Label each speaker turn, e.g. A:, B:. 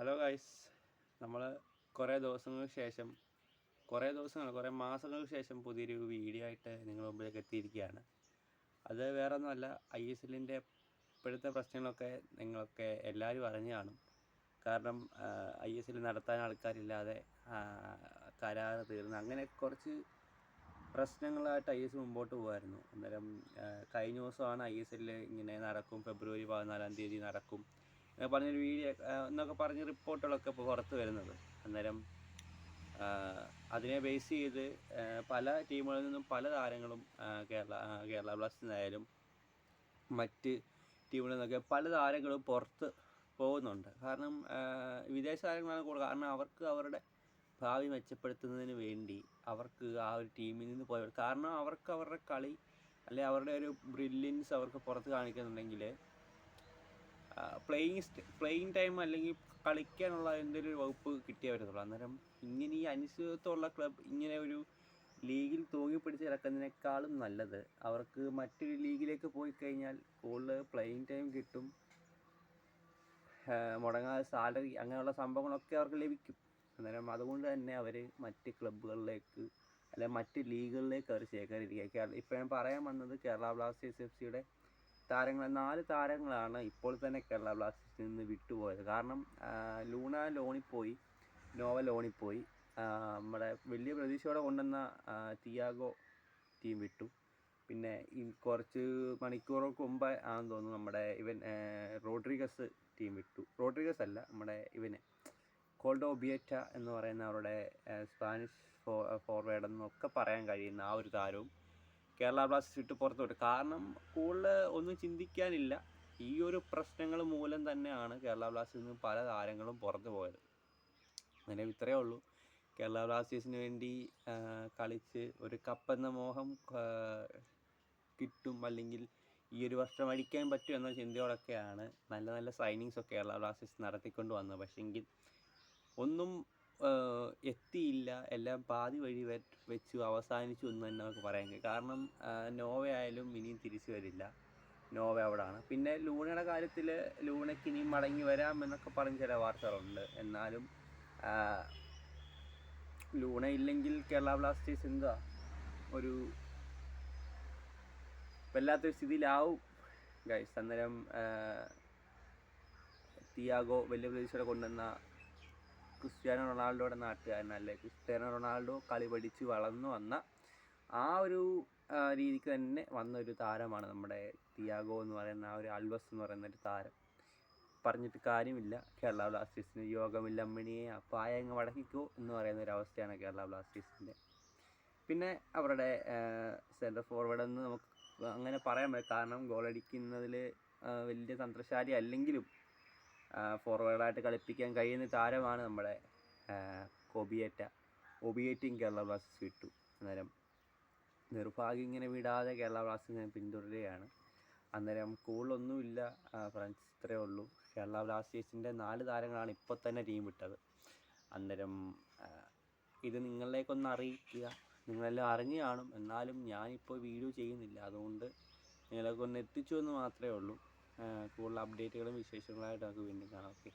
A: Hello guys, നമ്മൾ കുറേ കുറേ മാസങ്ങൾക്ക് ശേഷം പുതിയൊരു വീഡിയോ ആയിട്ട് നിങ്ങളുടെ മുമ്പിലേക്ക് എത്തിയിരിക്കുകയാണ്. അത് വേറെ ഒന്നുമല്ല, ISLൻ്റെ ഇപ്പോഴത്തെ പ്രശ്നങ്ങളൊക്കെ നിങ്ങളൊക്കെ എല്ലാവരും അറിഞ്ഞു കാണും. കാരണം ISL നടത്താൻ ആൾക്കാരില്ലാതെ കരാറ് തീർന്ന് അങ്ങനെ കുറച്ച് പ്രശ്നങ്ങളായിട്ട് ISL മുമ്പോട്ട് പോകുമായിരുന്നു. അന്നേരം കഴിഞ്ഞ ദിവസമാണ് ISL ഇങ്ങനെ നടക്കും, ഫെബ്രുവരി 14-ാം തീയതി നടക്കും പറഞ്ഞൊരു വീഡിയോ എന്നൊക്കെ പറഞ്ഞ് റിപ്പോർട്ടുകളൊക്കെ ഇപ്പോൾ പുറത്ത് വരുന്നത്. അന്നേരം അതിനെ ബേസ് ചെയ്ത് പല ടീമുകളിൽ നിന്നും പല താരങ്ങളും കേരള ബ്ലാസ്റ്റേഴ്സിനായാലും മറ്റ് ടീമുകളിൽ നിന്നൊക്കെ പല താരങ്ങളും പുറത്ത് പോകുന്നുണ്ട്. കാരണം വിദേശ താരങ്ങളാണ് കൂടുതൽ. കാരണം അവർക്ക് അവരുടെ ഭാവി മെച്ചപ്പെടുത്തുന്നതിന് വേണ്ടി അവർക്ക് ആ ഒരു ടീമിൽ നിന്ന് പോയ കാരണം അവർക്ക് അവരുടെ കളി അല്ലെങ്കിൽ അവരുടെ ഒരു ബ്രില്യൻസ് അവർക്ക് പുറത്ത് കാണിക്കുന്നുണ്ടെങ്കിൽ പ്ലേയിങ് ടൈം അല്ലെങ്കിൽ കളിക്കാനുള്ള എന്തെങ്കിലും ഒരു വകുപ്പ് കിട്ടിയേ വരത്തുള്ളൂ. അന്നേരം ഇങ്ങനെ ഈ അനിശ്ചിതത്വമുള്ള ക്ലബ് ഇങ്ങനെ ഒരു ലീഗിൽ തൂങ്ങിപ്പിടിച്ച് കിടക്കുന്നതിനേക്കാളും നല്ലത് അവർക്ക് മറ്റൊരു ലീഗിലേക്ക് പോയി കഴിഞ്ഞാൽ കൂടുതൽ പ്ലേയിങ് ടൈം കിട്ടും, മുടങ്ങാതെ സാലറി, അങ്ങനെയുള്ള സംഭവങ്ങളൊക്കെ അവർക്ക് ലഭിക്കും. അന്നേരം അതുകൊണ്ട് തന്നെ അവർ മറ്റ് ക്ലബ്ബുകളിലേക്ക് അല്ലെങ്കിൽ മറ്റ് ലീഗുകളിലേക്ക് അവർ ചേക്കേറിയിരിക്കുക. ഇപ്പോൾ ഞാൻ പറയാൻ വന്നത് കേരള ബ്ലാസ്റ്റേഴ്സ് FC താരങ്ങൾ 4 താരങ്ങളാണ് ഇപ്പോൾ തന്നെ കേരള ബ്ലാസ്റ്റേഴ്സിൽ നിന്ന് വിട്ടുപോയത്. കാരണം ലൂണ ലോണിൽ പോയി, നോവ ലോണിൽ പോയി, നമ്മുടെ വലിയ പ്രതീക്ഷയോടെ കൊണ്ടുവന്ന തിയാഗോ ടീം വിട്ടു. പിന്നെ കുറച്ച് മണിക്കൂറുകൾക്ക് മുമ്പ് ആണെന്ന് തോന്നുന്നു നമ്മുടെ റോഡ്രിഗസ് ടീം വിട്ടു. റോഡ്രിഗസ് അല്ല, നമ്മുടെ കോൾഡോ ബിയറ്റ എന്ന് പറയുന്ന അവരുടെ സ്പാനിഷ് ഫോർവേഡ് എന്നൊക്കെ പറയാൻ കഴിയുന്ന ആ ഒരു താരവും കേരള ബ്ലാസ്റ്റേഴ്സ് വിട്ട് പുറത്ത് വിട്ടു. കാരണം കൂടുതൽ ഒന്നും ചിന്തിക്കാനില്ല. ഈ ഒരു പ്രശ്നങ്ങൾ മൂലം തന്നെയാണ് കേരള ബ്ലാസ്റ്റേഴ്സിൽ നിന്ന് പല താരങ്ങളും പുറത്ത് പോയത്. അന്നേരം ഇത്രയേ ഉള്ളൂ. കേരള ബ്ലാസ്റ്റേഴ്സിന് വേണ്ടി കളിച്ച് ഒരു കപ്പെന്ന മോഹം കിട്ടും, അല്ലെങ്കിൽ ഈ ഒരു വർഷം അടിക്കാൻ പറ്റും എന്ന ചിന്തയോടൊക്കെയാണ് നല്ല നല്ല സൈനിങ്സൊക്കെ കേരള ബ്ലാസ്റ്റേഴ്സ് നടത്തിക്കൊണ്ട് വന്നത്. പക്ഷെങ്കിൽ ഒന്നും എത്തിയില്ല, എല്ലാം പാതി വഴി വെച്ചു അവസാനിച്ചു എന്ന് തന്നെ നമുക്ക് പറയാൻ കഴിയും. കാരണം നോവ ആയാലും ഇനിയും തിരിച്ചു വരില്ല, നോവ അവിടെയാണ്. പിന്നെ ലൂണയുടെ കാര്യത്തിൽ ലൂണയ്ക്ക് ഇനിയും മടങ്ങി വരാം എന്നൊക്കെ പറഞ്ഞ് ചില വാർത്തകളുണ്ട്. എന്നാലും ലൂണ ഇല്ലെങ്കിൽ കേരള ബ്ലാസ്റ്റേഴ്സ് എന്താ ഒരു വല്ലാത്തൊരു സ്ഥിതിയിലാവും ഗൈസ്. അന്നേരം തിയാഗോ വലിയ പ്രതീക്ഷയോടെ കൊണ്ടുവന്ന ക്രിസ്ത്യാനോ റൊണാൾഡോയുടെ നാട്ടുകാരനല്ലേ, ക്രിസ്ത്യാനോ റൊണാൾഡോ കളി പഠിച്ച് വളർന്നു വന്ന ആ ഒരു രീതിക്ക് തന്നെ വന്നൊരു താരമാണ് നമ്മുടെ തിയാഗോ എന്ന് പറയുന്ന ആ ഒരു ആൽവസ് എന്ന് പറയുന്ന ഒരു താരം. പറഞ്ഞിട്ട് കാര്യമില്ല, കേരള ബ്ലാസ്റ്റേഴ്സിന് യോഗമില്ല അമ്മണിയെ അപ്പായങ്ങ് വടക്കിക്കോ എന്ന് പറയുന്ന ഒരു അവസ്ഥയാണ് കേരള ബ്ലാസ്റ്റേഴ്സിൻ്റെ. പിന്നെ അവരുടെ സെൻറ്റർ ഫോർവേഡ് എന്ന് നമുക്ക് അങ്ങനെ പറയാൻ പറ്റും. കാരണം ഗോളടിക്കുന്നതിൽ വലിയ തന്ത്രശാലി അല്ലെങ്കിലും ഫോർവേഡായിട്ട് കളിപ്പിക്കാൻ കഴിയുന്ന താരമാണ് നമ്മുടെ ഒബിയേറ്റയും കേരള ബ്ലാസ്റ്റേഴ്സ് വിട്ടു. അന്നേരം നിർഭാഗ്യം ഇങ്ങനെ വിടാതെ കേരള ബ്ലാസ്റ്റേഴ്സിനെ പിന്തുടരുകയാണ്. അന്നേരം കൂടുതലൊന്നുമില്ല ഫ്രണ്ട്സ്, ഇത്രയേ ഉള്ളൂ. കേരള ബ്ലാസ്റ്റേഴ്സിൻ്റെ 4 താരങ്ങളാണ് ഇപ്പോൾ തന്നെ ടീം വിട്ടത്. അന്നേരം ഇത് നിങ്ങളിലേക്കൊന്ന് അറിയിക്കുക. നിങ്ങളെല്ലാം അറിഞ്ഞു കാണും, എന്നാലും ഞാനിപ്പോൾ വീഡിയോ ചെയ്യുന്നില്ല, അതുകൊണ്ട് നിങ്ങളൊക്കെ ഒന്ന് എത്തിച്ചു എന്ന് മാത്രമേ ഉള്ളൂ. കൂടുതൽ അപ്ഡേറ്റുകളും വിശേഷങ്ങളായിട്ട് നമുക്ക് വീണ്ടും കാണാം. ഓക്കെ.